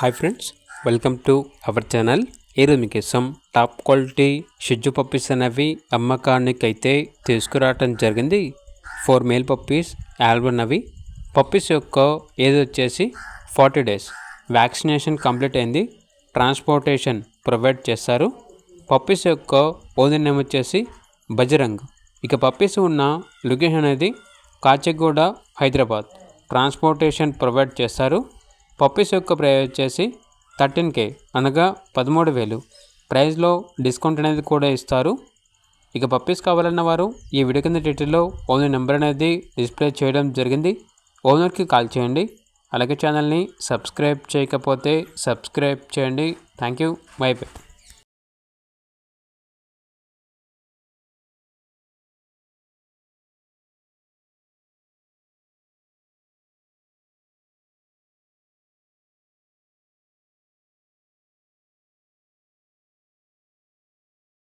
Hi friends, welcome to our channel. ఈరోజు మీకోసం top quality షిజ్జు puppies అనేవి అమ్మకానికి అయితే తీసుకురావటం జరిగింది. 4 మేల్ పప్పీస్ ఆల్బన్ అవి. పప్పీస్ యొక్క ఏజ్ వచ్చేసి 40 days. వ్యాక్సినేషన్ కంప్లీట్ అయింది. ట్రాన్స్పోర్టేషన్ ప్రొవైడ్ చేస్తారు. పప్పీస్ యొక్క ఓనర్ నేమ్ వచ్చేసి బజరంగ్. ఇక పప్పీస్ ఉన్న లొకేషన్ అనేది కాచిగూడ, హైదరాబాద్. ట్రాన్స్పోర్టేషన్ ప్రొవైడ్ చేస్తారు. పప్పీస్ యొక్క ప్రైస్ వచ్చేసి 13K అనగా 13,000. ప్రైస్లో డిస్కౌంట్ అనేది కూడా ఇస్తారు. ఇక పప్పీస్ కావాలన్న వారు ఈ వీడియో కింద డీటెయిల్లో ఓనర్ నెంబర్ అనేది డిస్ప్లే చేయడం జరిగింది. ఓనర్కి కాల్ చేయండి. అలాగే ఛానల్ని సబ్స్క్రైబ్ చేయకపోతే సబ్స్క్రైబ్ చేయండి. Thank you. By by.